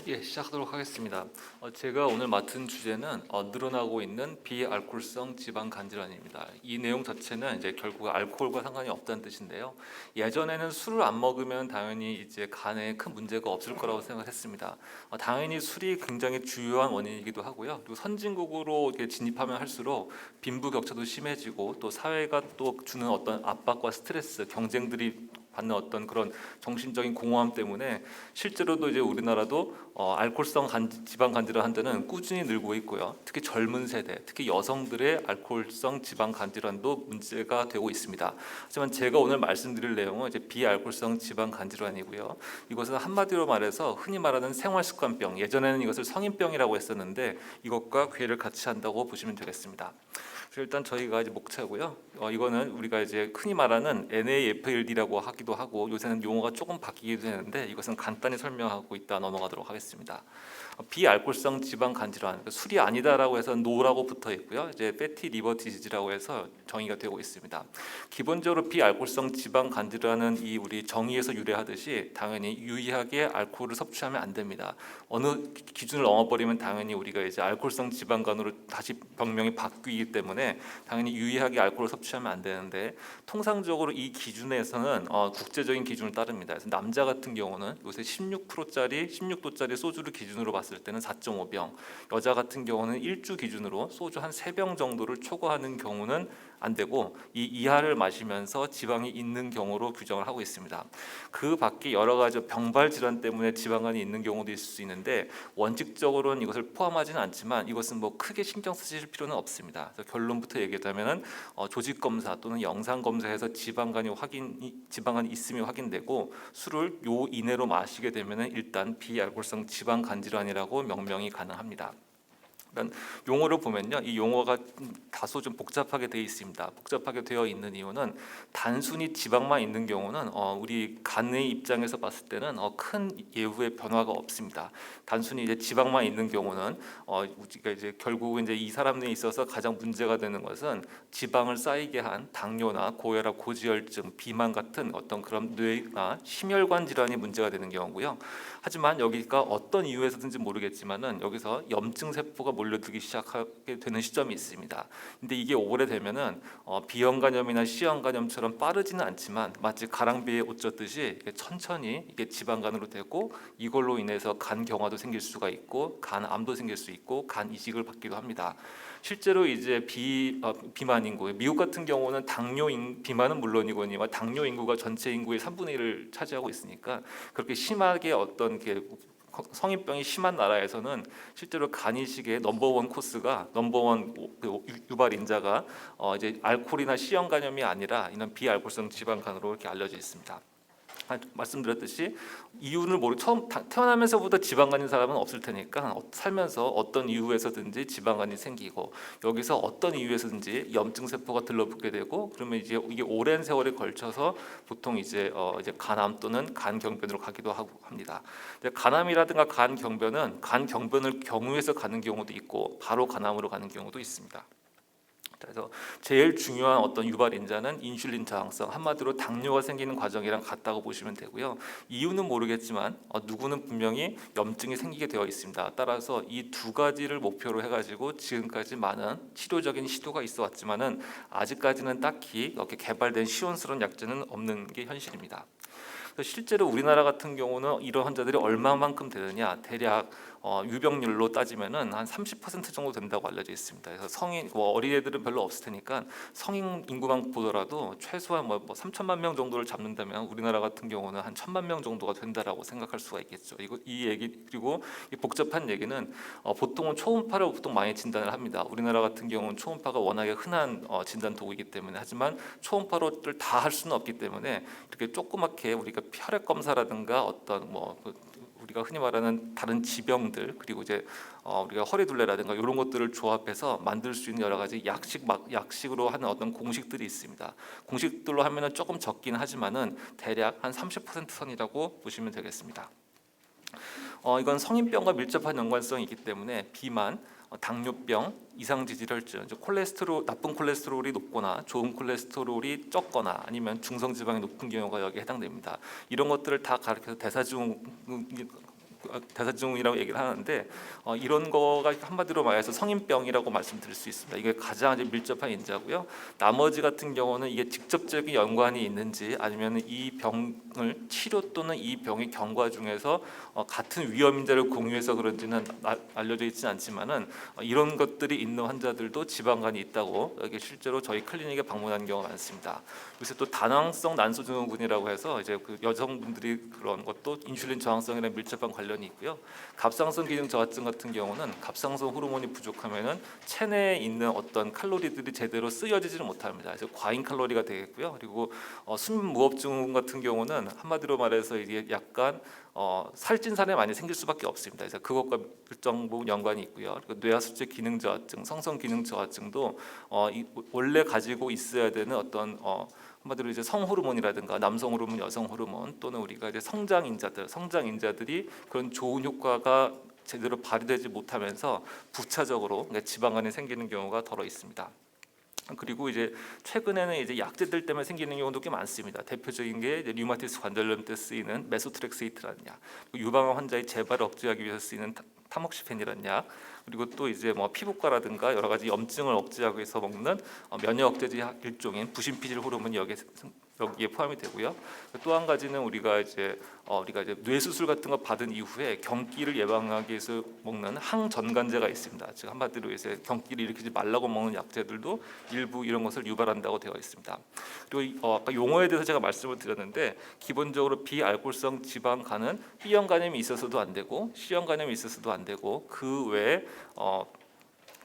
예, 시작하도록 하겠습니다. 제가 오늘 맡은 주제는 늘어나고 있는 비알코올성 지방 간질환입니다. 이 내용 자체는 이제 결국 알코올과 상관이 없다는 뜻인데요. 예전에는 술을 안 먹으면 당연히 이제 간에 큰 문제가 없을 거라고 생각했습니다. 당연히 술이 굉장히 주요한 원인이기도 하고요. 그리고 선진국으로 이렇게 진입하면 할수록 빈부격차도 심해지고 또 사회가 또 주는 어떤 압박과 스트레스, 경쟁들이 받는 어떤 그런 정신적인 공허함 때문에 실제로도 이제 우리나라도 알코올성 지방 간질환 환자는 꾸준히 늘고 있고요. 특히 젊은 세대, 특히 여성들의 알코올성 지방 간질환도 문제가 되고 있습니다. 하지만 제가 오늘 말씀드릴 내용은 이제 비알코올성 지방 간질환이고요. 이것은 한마디로 말해서 흔히 말하는 생활습관병, 예전에는 이것을 성인병이라고 했었는데 이것과 괴를 같이 한다고 보시면 되겠습니다. 그래서 일단 저희가 이제 목차고요. 이거는 우리가 이제 흔히 말하는 NAFLD라고 하기도 하고 요새는 용어가 조금 바뀌기도 되는데 이것은 간단히 설명하고 있다 넘어가도록 하겠습니다. 비알코올성 지방 간질환, 그러니까 술이 아니다라고 해서 노라고 붙어 있고요. 이제 패티 리버 디지즈라고 해서 정의가 되고 있습니다. 기본적으로 비알코올성 지방 간질환은 이 우리 정의에서 유래하듯이 당연히 유의하게 알코올을 섭취하면 안 됩니다. 어느 기준을 넘어버리면 당연히 우리가 이제 알코올성 지방간으로 다시 병명이 바뀌기 때문에 당연히 유의하게 알코올을 섭취하면 안 되는데 통상적으로 이 기준에서는 국제적인 기준을 따릅니다. 그래서 남자 같은 경우는 요새 16도짜리 소주를 기준으로 봤을 때는 4.5병, 여자 같은 경우는 일주 기준으로 소주 한 3병 정도를 초과하는 경우는 안 되고 이 이하를 마시면서 지방이 있는 경우로 규정을 하고 있습니다. 그 밖에 여러 가지 병발 질환 때문에 지방간이 있는 경우도 있을 수 있는데 원칙적으로는 이것을 포함하지는 않지만 이것은 뭐 크게 신경 쓰실 필요는 없습니다. 그래서 결론부터 얘기하자면은 조직 검사 또는 영상 검사에서 지방간이 있음이 확인되고 술을 요 이내로 마시게 되면은 일단 비알코올성 지방 간질환이라고 명명이 가능합니다. 용어를 보면요, 이 용어가 다소 좀 복잡하게 되어 있습니다. 복잡하게 되어 있는 이유는 단순히 지방만 있는 경우는 우리 간의 입장에서 봤을 때는 큰 예후의 변화가 없습니다. 단순히 이제 지방만 있는 경우는 우리가 이제 결국 이제 이 사람들에 있어서 가장 문제가 되는 것은 지방을 쌓이게 한 당뇨나 고혈압, 고지혈증, 비만 같은 어떤 그런 뇌나 심혈관 질환이 문제가 되는 경우고요. 하지만 여기가 어떤 이유에서든지 모르겠지만은 여기서 염증 세포가 몰려들기 시작하게 되는 시점이 있습니다. 근데 이게 오래되면은 비형 간염이나 C형 간염처럼 빠르지는 않지만 마치 가랑비에 옷 젖듯이 천천히 이게 지방간으로 되고 이걸로 인해서 간 경화도 생길 수가 있고 간암도 생길 수 있고 간 이식을 받기도 합니다. 실제로 이제 비만 인구, 미국 같은 경우는 비만은 물론이거니와 당뇨 인구가 전체 인구의 3분의 1을 차지하고 있으니까 그렇게 심하게 어떤 게 성인병이 심한 나라에서는 실제로 간 이식의 넘버원 코스가 넘버원 유발 인자가 이제 알코올이나 C형 간염이 아니라 이런 비알코올성 지방간으로 이렇게 알려져 있습니다. 말씀드렸듯이 이유를 처음 태어나면서부터 지방간인 사람은 없을 테니까 살면서 어떤 이유에서든지 지방간이 생기고 여기서 어떤 이유에서든지 염증 세포가 들러붙게 되고 그러면 이제 이게 오랜 세월에 걸쳐서 보통 이제 간암 또는 간경변으로 가기도 하고 합니다. 간암이라든가 간경변은 간경변을 경유해서 가는 경우도 있고 바로 간암으로 가는 경우도 있습니다. 그래서 제일 중요한 어떤 유발 인자는 인슐린 저항성, 한마디로 당뇨가 생기는 과정이랑 같다고 보시면 되고요. 이유는 모르겠지만 누구는 분명히 염증이 생기게 되어 있습니다. 따라서 이 두 가지를 목표로 해가지고 지금까지 많은 치료적인 시도가 있어 왔지만은 아직까지는 딱히 이렇게 개발된 시원스러운 약제는 없는 게 현실입니다. 실제로 우리나라 같은 경우는 이런 환자들이 얼마만큼 되느냐, 대략 유병률로 따지면은 한 30% 정도 된다고 알려져 있습니다. 그래서 성인 어린애들은 별로 없을 테니까 성인 인구만 보더라도 최소한 3천만 명 정도를 잡는다면 우리나라 같은 경우는 한 1천만 명 정도가 된다라고 생각할 수가 있겠죠. 이 얘기 그리고 이 복잡한 얘기는 보통은 초음파를 보통 많이 진단을 합니다. 우리나라 같은 경우는 초음파가 워낙에 흔한 진단 도구이기 때문에 하지만 초음파로를 다 할 수는 없기 때문에 이렇게 조그맣게 우리가 혈액 검사라든가 어떤 우리가 흔히 말하는 다른 지병들 그리고 이제 우리가 허리둘레라든가 이런 것들을 조합해서 만들 수 있는 여러 가지 약식으로 하는 어떤 공식들이 있습니다. 공식들로 하면은 조금 적긴 하지만은 대략 한 30% 선이라고 보시면 되겠습니다. 이건 성인병과 밀접한 연관성이 있기 때문에 비만, 당뇨병, 이상지질혈증, 나쁜 콜레스테롤이 높거나 좋은 콜레스테롤이 적거나 아니면 중성지방이 높은 경우가 여기에 해당됩니다. 이런 것들을 다 가르쳐서 대사증 대사증후군이라고 얘기를 하는데 이런 거가 한마디로 말해서 성인병이라고 말씀드릴 수 있습니다. 이게 가장 이제 밀접한 인자고요. 나머지 같은 경우는 이게 직접적인 연관이 있는지 아니면 이 병을 치료 또는 이 병의 경과 중에서 같은 위험 인자를 공유해서 그런지는 알려져 있지는 않지만은 이런 것들이 있는 환자들도 지방간이 있다고 이게 실제로 저희 클리닉에 방문한 경우가 많습니다. 그래서 또 다낭성 난소증후군이라고 해서 이제 그 여성분들이 그런 것도 인슐린 저항성이랑 밀접한 관련이 있고요. 갑상선 기능 저하증 같은 경우는 갑상선 호르몬이 부족하면은 체내에 있는 어떤 칼로리들이 제대로 쓰여지지를 못합니다. 그래서 과잉 칼로리가 되겠고요. 그리고 수면무호흡증후군 같은 경우는 한마디로 말해서 이게 약간 살찐살이 많이 생길 수밖에 없습니다. 그래서 그것과 일정 부분 연관이 있고요. 그리고 뇌하수체 기능 저하증, 성성 기능 저하증도 원래 가지고 있어야 되는 어떤 한마디로 이제 성호르몬이라든가 남성 호르몬, 여성 호르몬 또는 우리가 이제 성장인자들이 그런 좋은 효과가 제대로 발휘되지 못하면서 부차적으로 지방간이 생기는 경우가 더러 있습니다. 그리고 이제 최근에는 이제 약제들 때문에 생기는 경우도 꽤 많습니다. 대표적인 게 이제 류마티스 관절염 때 쓰이는 메소트렉세이트라는 약, 유방암 환자의 재발을 억제하기 위해서 쓰이는 타목시펜이라는 약, 그리고 또 이제 뭐 피부과라든가 여러 가지 염증을 억제하기 위해서 먹는 면역 억제제 일종인 부신피질 호르몬이 여기에 포함이 되고요. 또 한 가지는 우리가 이제 뇌 수술 같은 거 받은 이후에 경기를 예방하기 위해서 먹는 항전간제가 있습니다. 즉 한마디로 이제 경기를 일으키지 말라고 먹는 약제들도 일부 이런 것을 유발한다고 되어 있습니다. 그리고 아까 용어에 대해서 제가 말씀을 드렸는데 기본적으로 비알코올성 지방간은 B형 간염이 있어서도 안 되고 C형 간염이 있어서도 안 되고 그 외에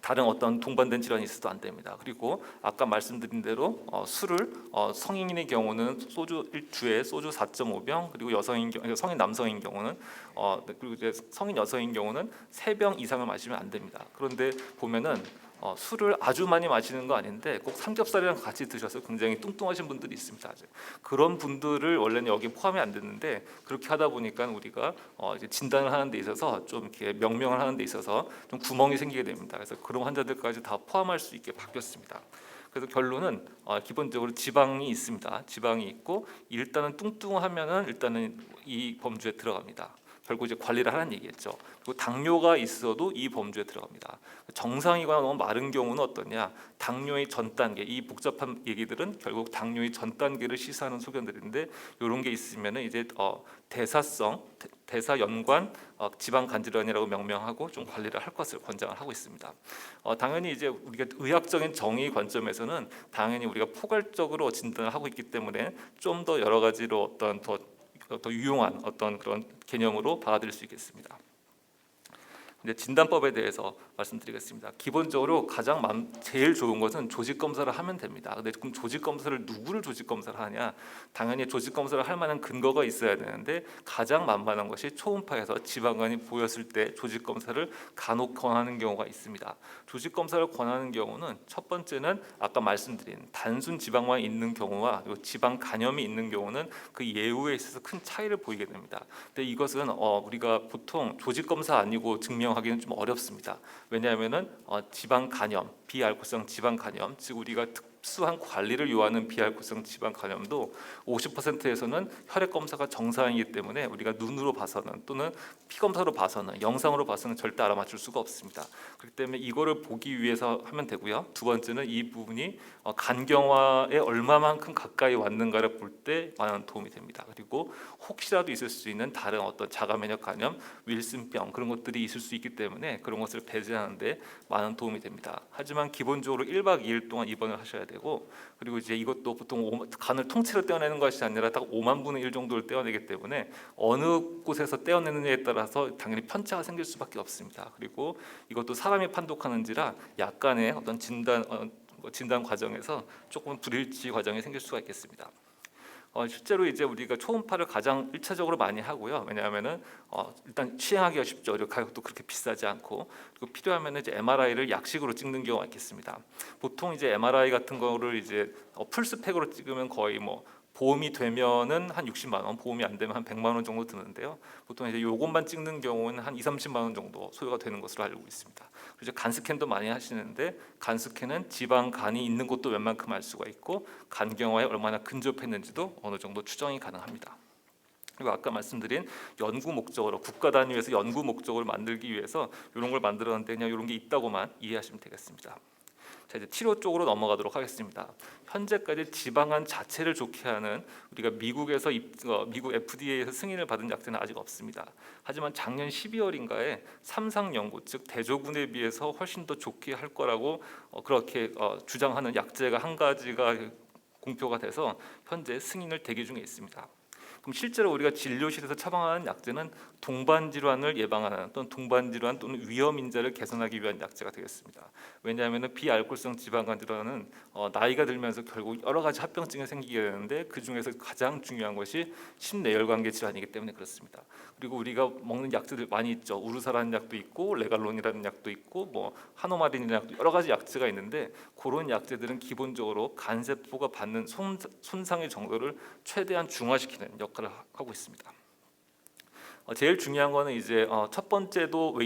다른 어떤 동반된 질환이 있어도 안 됩니다. 그리고 아까 말씀드린 대로 술을 성인의 경우는 소주 주에 소주 4.5병, 그리고 성인 남성인 경우는 그리고 이제 성인 여성인 경우는 3병 이상을 마시면 안 됩니다. 그런데 보면은 술을 아주 많이 마시는 거 아닌데 꼭 삼겹살이랑 같이 드셔서 굉장히 뚱뚱하신 분들이 있습니다. 그런 분들을 원래는 여기 포함이 안 됐는데 그렇게 하다 보니까 우리가 이제 진단을 하는 데 있어서 좀 이렇게 명명을 하는 데 있어서 좀 구멍이 생기게 됩니다. 그래서 그런 환자들까지 다 포함할 수 있게 바뀌었습니다. 그래서 결론은 기본적으로 지방이 있습니다. 지방이 있고 일단은 뚱뚱하면은 일단은 이 범주에 들어갑니다. 결국 이제 관리를 하는 얘기겠죠. 그리고 당뇨가 있어도 이 범주에 들어갑니다. 정상이거나 너무 마른 경우는 어떠냐? 당뇨의 전 단계, 이 복잡한 얘기들은 결국 당뇨의 전 단계를 시사하는 소견들인데 이런 게 있으면은 이제 대사 연관 지방 간질환이라고 명명하고 좀 관리를 할 것을 권장을 하고 있습니다. 당연히 이제 우리가 의학적인 정의 관점에서는 당연히 우리가 포괄적으로 진단을 하고 있기 때문에 좀 더 여러 가지로 어떤 더 유용한 어떤 그런 개념으로 받아들일 수 있겠습니다. 이제 진단법에 대해서 말씀드리겠습니다. 기본적으로 제일 좋은 것은 조직 검사를 하면 됩니다. 근데 그럼 조직 검사를 누구를 조직 검사를 하냐? 당연히 조직 검사를 할 만한 근거가 있어야 되는데 가장 만만한 것이 초음파에서 지방간이 보였을 때 조직 검사를 간혹 권하는 경우가 있습니다. 조직 검사를 권하는 경우는 첫 번째는 아까 말씀드린 단순 지방만 있는 경우와 그리고 지방 간염이 있는 경우는 그 예후에 있어서 큰 차이를 보이게 됩니다. 근데 이것은 우리가 보통 조직 검사 아니고 증명하기는 좀 어렵습니다. 왜냐하면은 지방 간염, 비알코올성 지방 간염, 즉 우리가 특수한 관리를 요하는 비알코올성 지방 간염도 50%에서는 혈액 검사가 정상이기 때문에 우리가 눈으로 봐서는 또는 피 검사로 봐서는 영상으로 봐서는 절대 알아맞힐 수가 없습니다. 그렇기 때문에 이거를 보기 위해서 하면 되고요. 두 번째는 이 부분이 간경화에 얼마만큼 가까이 왔는가를 볼 때 많은 도움이 됩니다. 그리고 혹시라도 있을 수 있는 다른 어떤 자가 면역 간염, 윌슨병 그런 것들이 있을 수 있기 때문에 그런 것을 배제하는데 많은 도움이 됩니다. 하지만 기본적으로 1박 2일 동안 입원을 하셔야 되고 그리고 이제 이것도 보통 간을 통째로 떼어내는 것이 아니라 딱 5만 분의 1 정도를 떼어내기 때문에 어느 곳에서 떼어내느냐에 따라서 당연히 편차가 생길 수밖에 없습니다. 그리고 이것도 사람이 판독하는지라 약간의 어떤 진단 과정에서 조금 불일치 과정이 생길 수가 있겠습니다. 실제로 이제 우리가 초음파를 가장 1차적으로 많이 하고요. 왜냐하면은 일단 시행하기가 쉽죠. 그리고 가격도 그렇게 비싸지 않고 그리고 필요하면 이제 MRI를 약식으로 찍는 경우가 있겠습니다. 보통 이제 MRI 같은 거를 이제 풀스펙으로 찍으면 거의 뭐 보험이 되면은 한 60만 원, 보험이 안 되면 한 100만 원 정도 드는데요. 보통 이제 요것만 찍는 경우는 한 2, 30만 원 정도 소요가 되는 것으로 알고 있습니다. 그래서 간 스캔도 많이 하시는데 간 스캔은 지방 간이 있는 곳도 웬만큼 알 수가 있고 간경화에 얼마나 근접했는지도 어느 정도 추정이 가능합니다. 그리고 아까 말씀드린 연구 목적으로 국가 단위에서 연구 목적으로 만들기 위해서 이런 걸 만들었는데 그냥 이런 게 있다고만 이해하시면 되겠습니다. 자, 이제 치료 쪽으로 넘어가도록 하겠습니다. 현재까지 지방간 자체를 좋게 하는 우리가 미국 FDA에서 승인을 받은 약제는 아직 없습니다. 하지만 작년 12월인가에 삼상 연구 즉 대조군에 비해서 훨씬 더 좋게 할 거라고 그렇게 주장하는 약제가 한 가지가 공표가 돼서 현재 승인을 대기 중에 있습니다. 그럼 실제로 우리가 진료실에서 처방하는 약제는 동반 질환을 예방하는 또는 동반 질환 또는 위험 인자를 개선하기 위한 약제가 되겠습니다. 왜냐하면 비알코올성 지방간 질환은 나이가 들면서 결국 여러 가지 합병증이 생기게 되는데 그 중에서 가장 중요한 것이 심내열관계 질환이기 때문에 그렇습니다. 그리고 우리가 먹는 약제들 많이 있죠. 우르사라는 약도 있고 레갈론이라는 약도 있고 뭐 하노마린이라는 약도 여러 가지 약제가 있는데 그런 약제들은 기본적으로 간 세포가 받는 손상의 정도를 최대한 중화시키는 역할을 하고 있습니다. 제일 중요한 거는 이제 첫 번째도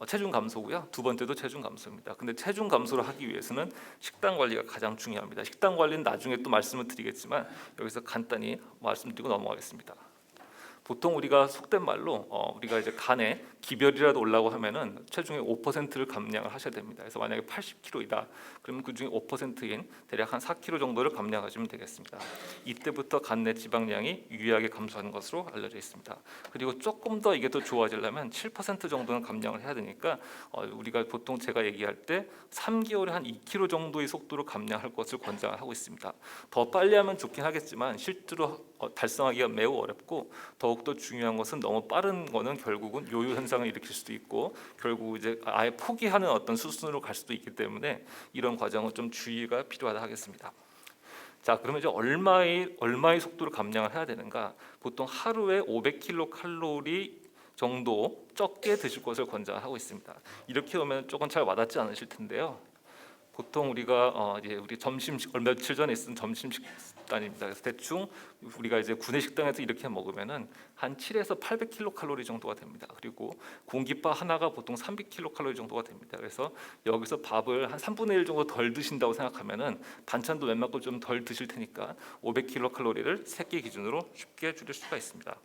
체중 감소고요. 두 번째도 체중 감소입니다. 근데 체중 감소를 하기 위해서는 식단 관리가 가장 중요합니다. 식단 관리는 나중에 또 말씀을 드리겠지만 여기서 간단히 말씀드리고 넘어가겠습니다. 보통 우리가 속된 말로 우리가 이제 간에 기별이라도 올라고 하면은 체중의 5%를 감량을 하셔야 됩니다. 그래서 만약에 80kg이다, 그러면 그 중에 5%인 대략 한 4kg 정도를 감량하시면 되겠습니다. 이때부터 간 내 지방량이 유의하게 감소하는 것으로 알려져 있습니다. 그리고 조금 더 이게 더 좋아지려면 7% 정도는 감량을 해야 되니까 우리가 보통 제가 얘기할 때 3개월에 한 2kg 정도의 속도로 감량할 것을 권장하고 있습니다. 더 빨리 하면 좋긴 하겠지만 실제로 달성하기가 매우 어렵고 더욱더 중요한 것은 너무 빠른 거는 결국은 요요 현상을 일으킬 수도 있고 결국 이제 아예 포기하는 어떤 수순으로 갈 수도 있기 때문에 이런 과정은 좀 주의가 필요하다 하겠습니다. 자, 그러면 이제 얼마의 속도로 감량을 해야 되는가? 보통 하루에 500kcal 정도 적게 드실 것을 권장하고 있습니다. 이렇게 오면 조금 잘 와닿지 않으실 텐데요. 보통 우리가 이제 우리 며칠 전에 있은 점심 식단입니다. 그래서 대충 우리가 이제 구내 식당에서 이렇게 먹으면은 한 7에서 800kcal 정도가 됩니다. 그리고 공깃밥 하나가 보통 300kcal 정도가 됩니다. 그래서 여기서 밥을 한 3분의 1 정도 덜 드신다고 생각하면은 반찬도 웬만큼 좀 덜 드실 테니까 500kcal를 3끼 기준으로 쉽게 줄일 수가 있습니다.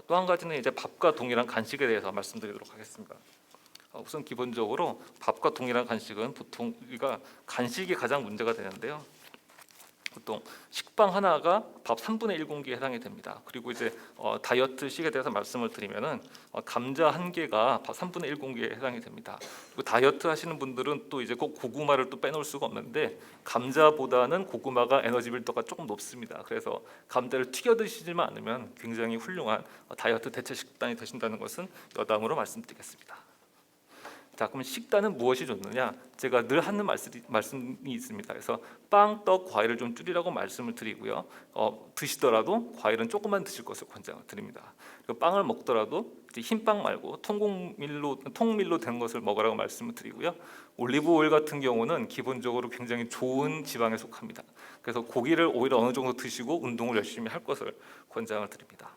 또 한 가지는 이제 밥과 동일한 간식에 대해서 말씀드리도록 하겠습니다. 우선 기본적으로 밥과 동일한 간식은 보통 우리가 간식이 가장 문제가 되는데요. 보통 식빵 하나가 밥 3분의 1 공기에 해당이 됩니다. 그리고 이제 다이어트식에 대해서 말씀을 드리면은 감자 한 개가 밥 3분의 1 공기에 해당이 됩니다. 그리고 다이어트 하시는 분들은 또 이제 꼭 고구마를 또 빼놓을 수가 없는데 감자보다는 고구마가 에너지 밀도가 조금 높습니다. 그래서 감자를 튀겨 드시지만 않으면 굉장히 훌륭한 다이어트 대체 식단이 되신다는 것은 여담으로 말씀드리겠습니다. 자, 그럼 식단은 무엇이 좋느냐? 제가 늘 하는 말씀이 있습니다. 그래서 빵, 떡, 과일을 좀 줄이라고 말씀을 드리고요. 드시더라도 과일은 조금만 드실 것을 권장을 드립니다. 그리고 빵을 먹더라도 이제 흰빵 말고 통밀로 된 것을 먹으라고 말씀을 드리고요. 올리브 오일 같은 경우는 기본적으로 굉장히 좋은 지방에 속합니다. 그래서 고기를 오히려 어느 정도 드시고 운동을 열심히 할 것을 권장을 드립니다.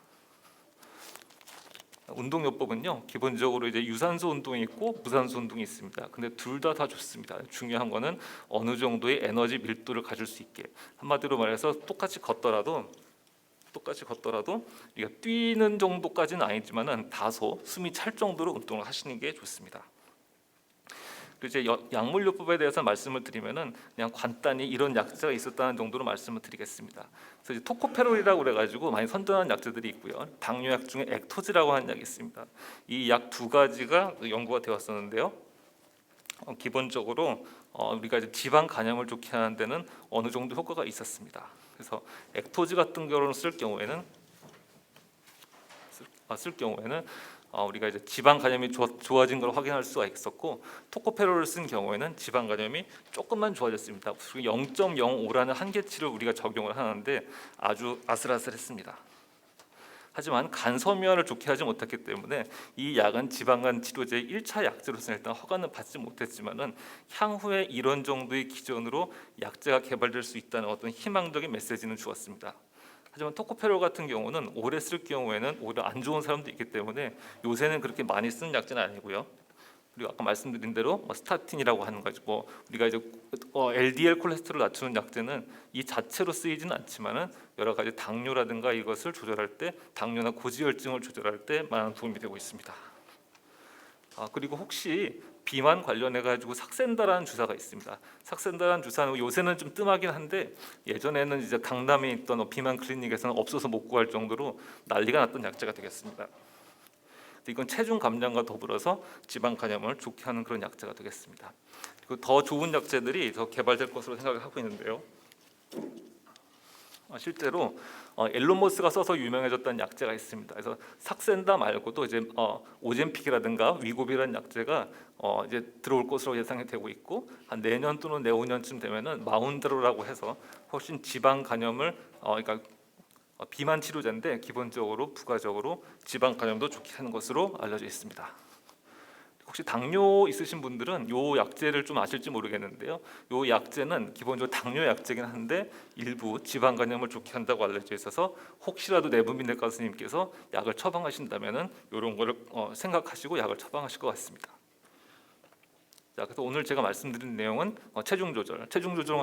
운동요법은요 기본적으로 이제 유산소 운동이 있고 무산소 운동이 있습니다. 근데 둘 다 좋습니다. 중요한 거는 어느 정도의 에너지 밀도를 가질 수 있게, 한마디로 말해서 똑같이 걷더라도 우리가 뛰는 정도까지는 아니지만은 다소 숨이 찰 정도로 운동을 하시는 게 좋습니다. 그리고 이제 약물요법에 대해서 말씀을 드리면은 그냥 간단히 이런 약제가 있었다는 정도로 말씀을 드리겠습니다. 그래서 이제 토코페롤이라고 그래가지고 많이 선전하는 약제들이 있고요. 당뇨약 중에 액토즈라고 하는 약이 있습니다. 이 약 두 가지가 연구가 되었었는데요. 기본적으로 우리가 이제 지방 간염을 좋게 하는 데는 어느 정도 효과가 있었습니다. 그래서 액토즈 같은 경우는 쓸 경우에는 우리가 이제 지방 간염이 좋아진 걸 확인할 수가 있었고, 토코페롤을 쓴 경우에는 지방 간염이 조금만 좋아졌습니다. 0.05라는 한계치를 우리가 적용을 하는데 아주 아슬아슬했습니다. 하지만 간 섬유화를 좋게 하지 못했기 때문에 이 약은 지방간 치료제의 1차 약제로서는 일단 허가는 받지 못했지만은 향후에 이런 정도의 기전으로 약제가 개발될 수 있다는 어떤 희망적인 메시지는 주었습니다. 하지만 토코페롤 같은 경우는 오래 쓸 경우에는 오히려 안 좋은 사람도 있기 때문에 요새는 그렇게 많이 쓰는 약제는 아니고요. 그리고 아까 말씀드린 대로 스타틴이라고 하는 거죠. 우리가 이제 LDL 콜레스테롤 낮추는 약제는 이 자체로 쓰이지는 않지만은 여러 가지 당뇨라든가 이것을 조절할 때, 당뇨나 고지혈증을 조절할 때 많은 도움이 되고 있습니다. 그리고 혹시 비만 관련해 가지고 삭센다라는 주사가 있습니다. 삭센다라는 주사는 요새는 좀 뜸하긴 한데 예전에는 이제 강남에 있던 비만 클리닉에서는 없어서 못 구할 정도로 난리가 났던 약제가 되겠습니다. 이건 체중 감량과 더불어서 지방 간염을 좋게 하는 그런 약제가 되겠습니다. 그리고 더 좋은 약제들이 더 개발될 것으로 생각을 하고 있는데요. 실제로 앨런 머스가 써서 유명해졌던 약제가 있습니다. 그래서 삭센다 말고도 이제 오젬픽이라든가 위고비라는 약제가 이제 들어올 것으로 예상이 되고 있고 한 내년 또는 내후년쯤 되면은 마운드로라고 해서 훨씬 지방 간염을 그러니까 비만 치료제인데 기본적으로 부가적으로 지방 간염도 좋게 하는 것으로 알려져 있습니다. 혹시 당뇨 있으신 분들은 요 약제를 좀 아실지 모르겠는데요. 요 약제는 기본적으로 당뇨 약제긴 한데 일부 지방 간염을 좋게 한다고 알려져 있어서 혹시라도 내분비내과 선생님께서 약을 처방하신다면은 이런 거를 생각하시고 약을 처방하실 것 같습니다. 자, 그래서 오늘 제가 말씀드린 내용은 체중 조절을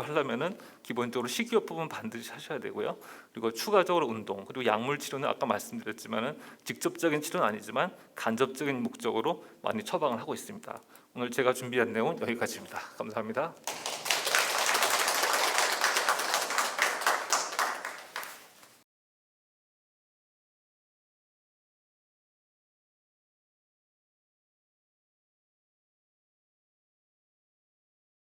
하려면은 기본적으로 식이요법은 반드시 하셔야 되고요. 그리고 추가적으로 운동, 그리고 약물 치료는 아까 말씀드렸지만은 직접적인 치료는 아니지만 간접적인 목적으로 많이 처방을 하고 있습니다. 오늘 제가 준비한 내용은 여기까지입니다. 감사합니다.